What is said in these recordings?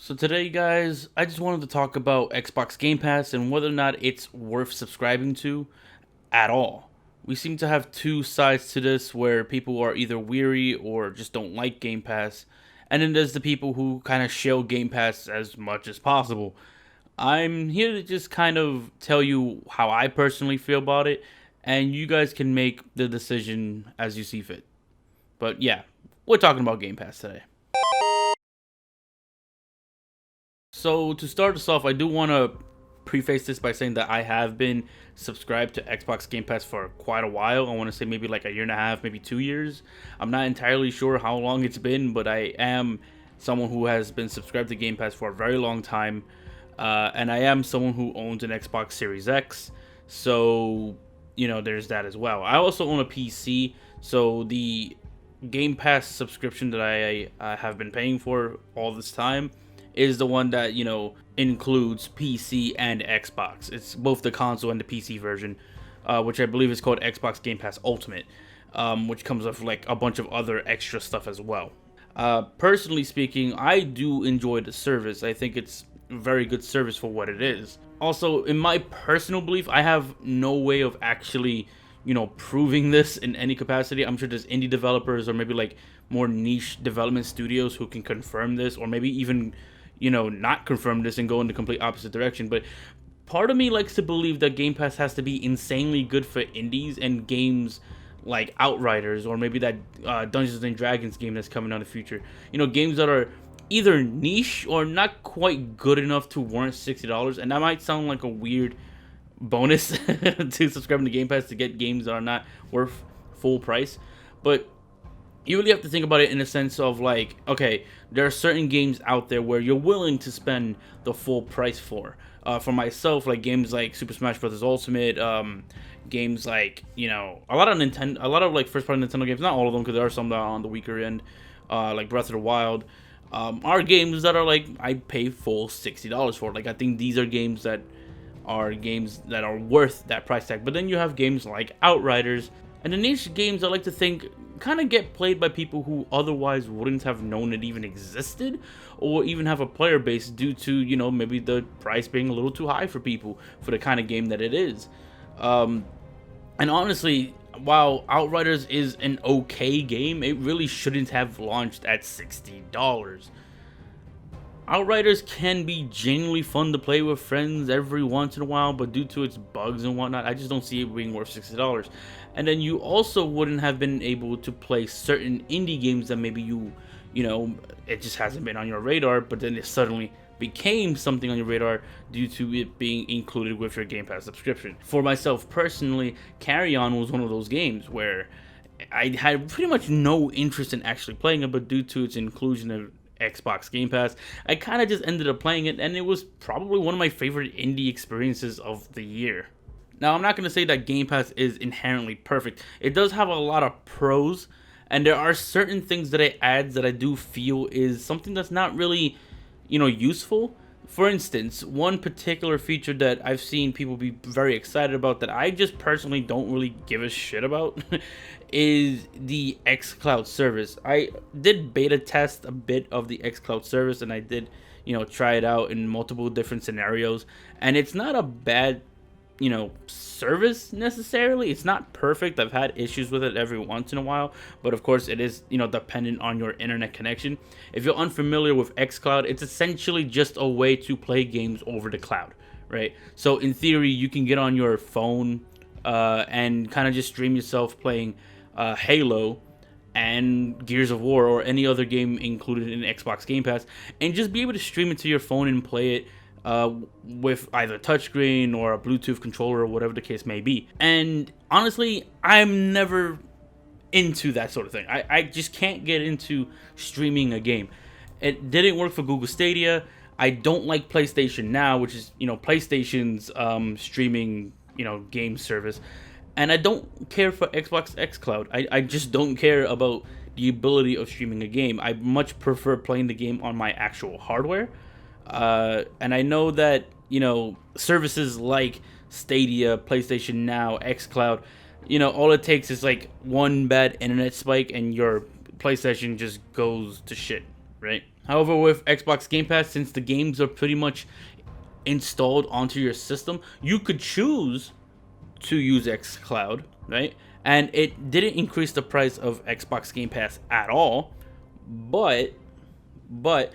So today, guys, I just wanted to talk about Xbox Game Pass and whether or not it's worth subscribing to at all. We seem to have two sides to this where people are either weary or just don't like Game Pass, and then there's the people who kind of shill Game Pass as much as possible. I'm here to just kind of tell you how I personally feel about it, and you guys can make the decision as you see fit. But yeah, we're talking about Game Pass today. So to start us off, I do want to preface this by saying that I have been subscribed to Xbox Game Pass for quite a while. I want to say maybe like a year and a half, maybe 2 years. I'm not entirely sure how long it's been, but I am someone who has been subscribed to Game Pass for a very long time. And I am someone who owns an Xbox Series X. So, there's that as well. I also own a PC. So the Game Pass subscription that I have been paying for all this time is the one that includes PC and Xbox. It's both the console and the PC version, which I believe is called Xbox Game Pass Ultimate, which comes with like a bunch of other extra stuff as well. Personally speaking, I do enjoy the service. I think it's a very good service for what it is. Also, in my personal belief, I have no way of actually proving this in any capacity. I'm sure there's indie developers or maybe like more niche development studios who can confirm this, or maybe even not confirm this and go in the complete opposite direction. But part of me likes to believe that Game Pass has to be insanely good for indies and games like Outriders, or maybe that Dungeons and Dragons game that's coming out in the future. Games that are either niche or not quite good enough to warrant $60. And that might sound like a weird bonus to subscribing to Game Pass to get games that are not worth full price, but you really have to think about it in a sense of like, okay, there are certain games out there where you're willing to spend the full price for. For myself, like games like Super Smash Bros. Ultimate, games like a lot of like first-party Nintendo games. Not all of them, because there are some that are on the weaker end, like Breath of the Wild. Are games that are like I pay full $60 for. Like I think these are games that are worth that price tag. But then you have games like Outriders and the niche games I like to think kind of get played by people who otherwise wouldn't have known it even existed, or even have a player base due to maybe the price being a little too high for people for the kind of game that it is. And honestly, while Outriders is an okay game, it really shouldn't have launched at $60. Outriders can be genuinely fun to play with friends every once in a while, but due to its bugs and whatnot, I just don't see it being worth $60. And then you also wouldn't have been able to play certain indie games that maybe it just hasn't been on your radar, but then it suddenly became something on your radar due to it being included with your Game Pass subscription. For myself personally, Carry On was one of those games where I had pretty much no interest in actually playing it, but due to its inclusion of Xbox Game Pass, I kind of just ended up playing it, and it was probably one of my favorite indie experiences of the year. Now, I'm not going to say that Game Pass is inherently perfect. It does have a lot of pros, and there are certain things that it adds that I do feel is something that's not really, useful. For instance, one particular feature that I've seen people be very excited about that I just personally don't really give a shit about is the XCloud service. I did beta test a bit of the XCloud service, and I did, try it out in multiple different scenarios, and it's not a bad service necessarily. It's not perfect. I've had issues with it every once in a while, but of course it is dependent on your internet connection. If you're unfamiliar with XCloud, it's essentially just a way to play games over the cloud, right? So in theory, you can get on your phone and kind of just stream yourself playing Halo and Gears of War or any other game included in Xbox Game Pass, and just be able to stream it to your phone and play it with either a touchscreen or a Bluetooth controller or whatever the case may be. And honestly, I'm never into that sort of thing. I just can't get into streaming a game. It didn't work for Google Stadia. I don't like PlayStation Now, which is PlayStation's streaming game service. And I don't care for Xbox xCloud. I just don't care about the ability of streaming a game. I much prefer playing the game on my actual hardware. And I know that, services like Stadia, PlayStation Now, xCloud, all it takes is like one bad internet spike and your PlayStation just goes to shit, right? However, with Xbox Game Pass, since the games are pretty much installed onto your system, you could choose to use XCloud, right? And it didn't increase the price of Xbox Game Pass at all, but but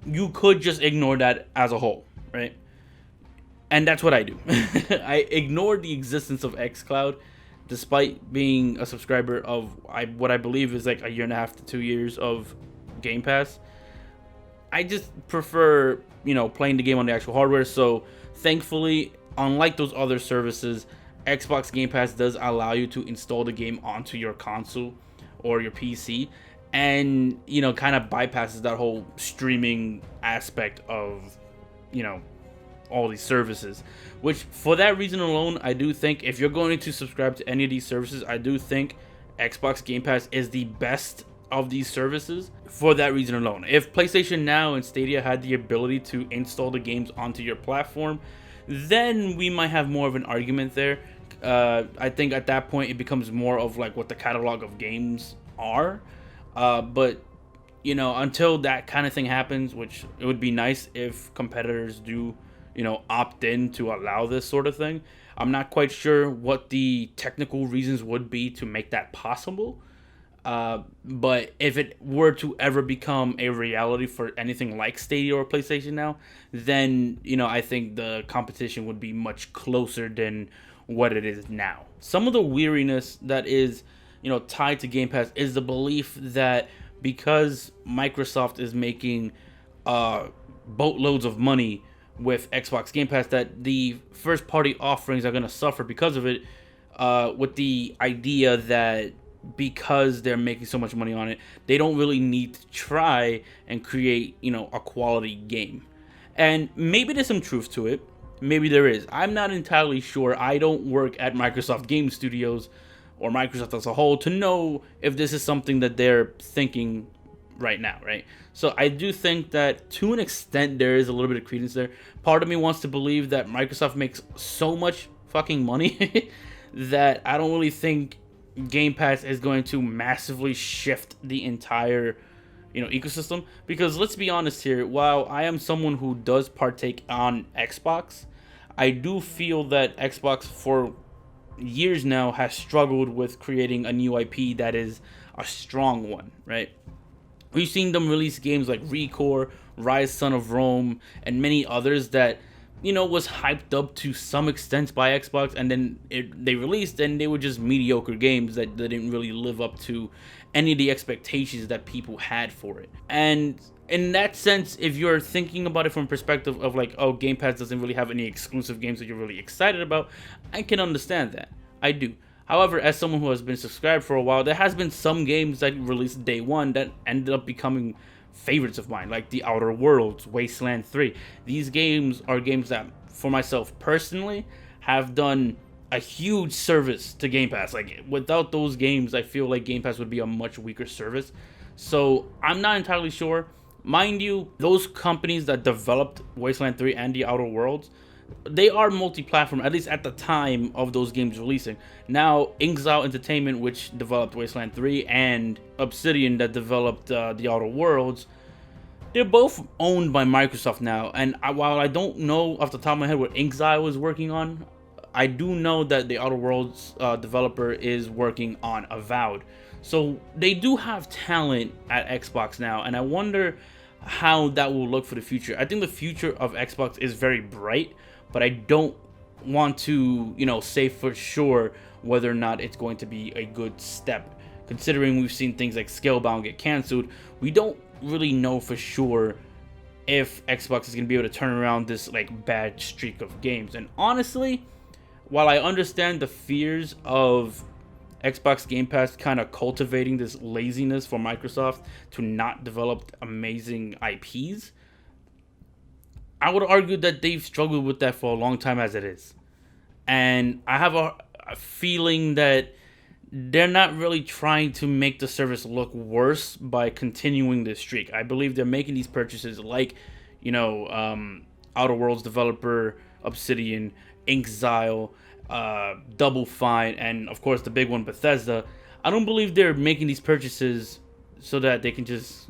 you could just ignore that as a whole, right? And that's what I do. I ignore the existence of XCloud, despite being a subscriber of what I believe is like a year and a half to 2 years of Game Pass. I just prefer, playing the game on the actual hardware. So thankfully, unlike those other services, Xbox Game Pass does allow you to install the game onto your console or your PC, and kind of bypasses that whole streaming aspect of, you know, all these services. Which, for that reason alone, I do think if you're going to subscribe to any of these services, I do think Xbox Game Pass is the best of these services for that reason alone. If PlayStation Now and Stadia had the ability to install the games onto your platform, then we might have more of an argument there. I think at that point it becomes more of like what the catalog of games are. But until that kind of thing happens, which it would be nice if competitors do, opt in to allow this sort of thing. I'm not quite sure what the technical reasons would be to make that possible. But if it were to ever become a reality for anything like Stadia or PlayStation Now, then I think the competition would be much closer than what it is now. Some of the weariness that is tied to Game Pass is the belief that because Microsoft is making boatloads of money with Xbox Game Pass, that the first party offerings are going to suffer because of it, with the idea that because they're making so much money on it, they don't really need to try and create, a quality game. And maybe there's some truth to it. Maybe there is. I'm not entirely sure. I don't work at Microsoft Game Studios or Microsoft as a whole to know if this is something that they're thinking right now, right? So I do think that to an extent there is a little bit of credence there. Part of me wants to believe that Microsoft makes so much fucking money that I don't really think Game Pass is going to massively shift the entire ecosystem. Because let's be honest here, while I am someone who does partake on Xbox, I do feel that Xbox for years now has struggled with creating a new IP that is a strong one, right? We've seen them release games like Recore, Rise Son of Rome, and many others that was hyped up to some extent by Xbox, and then they released and they were just mediocre games that didn't really live up to any of the expectations that people had for it. And in that sense, if you're thinking about it from perspective of like, oh, Game Pass doesn't really have any exclusive games that you're really excited about, I can understand that. I do. However, as someone who has been subscribed for a while, there has been some games that released day one that ended up becoming favorites of mine, like The Outer Worlds, Wasteland 3. These games are games that, for myself personally, have done a huge service to Game Pass. Like, without those games, I feel like Game Pass would be a much weaker service. So, I'm not entirely sure. Mind you, those companies that developed Wasteland 3 and The Outer Worlds, they are multi-platform, at least at the time of those games releasing. Now, XCloud Entertainment, which developed Wasteland 3, and Obsidian that developed The Outer Worlds, they're both owned by Microsoft now. And while I don't know off the top of my head what XCloud is working on, I do know that The Outer Worlds developer is working on Avowed. So they do have talent at Xbox now, and I wonder how that will look for the future. I think the future of Xbox is very bright, but I don't want to, say for sure whether or not it's going to be a good step. Considering we've seen things like Scalebound get canceled, we don't really know for sure if Xbox is going to be able to turn around this like bad streak of games. And honestly, while I understand the fears of Xbox Game Pass kind of cultivating this laziness for Microsoft to not develop amazing IPs, I would argue that they've struggled with that for a long time as it is. And I have a feeling that they're not really trying to make the service look worse by continuing this streak. I believe they're making these purchases like, Outer Worlds developer Obsidian, Exile, Double Fine, and of course the big one, Bethesda. I don't believe they're making these purchases so that they can just,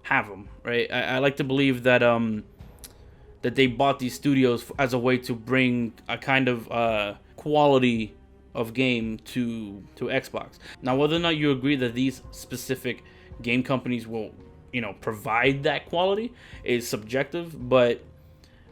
have them, right? I like to believe that that they bought these studios as a way to bring a kind of quality of game to Xbox. Now, whether or not you agree that these specific game companies will, provide that quality is subjective, but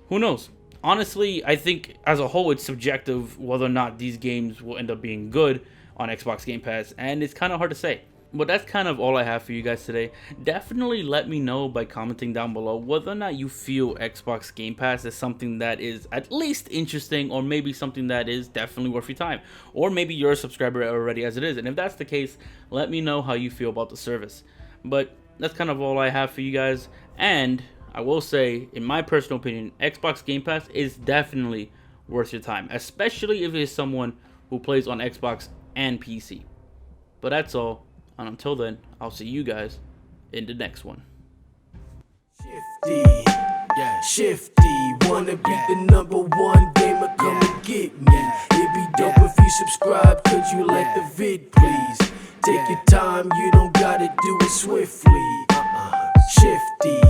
who knows? Honestly, I think as a whole, it's subjective whether or not these games will end up being good on Xbox Game Pass, and it's kind of hard to say. But that's kind of all I have for you guys today. Definitely let me know by commenting down below whether or not you feel Xbox Game Pass is something that is at least interesting, or maybe something that is definitely worth your time. Or maybe you're a subscriber already as it is. And if that's the case, let me know how you feel about the service. But that's kind of all I have for you guys. And I will say, in my personal opinion, Xbox Game Pass is definitely worth your time. Especially if it's someone who plays on Xbox and PC. But that's all. And until then, I'll see you guys in the next one. Shifty, wanna be the #1 gamer, come and get me. It'd be dope if you subscribe, could you like the vid please? Take your time, you don't gotta do it swiftly. Shifty,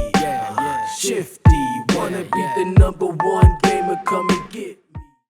wanna be the #1 gamer, come and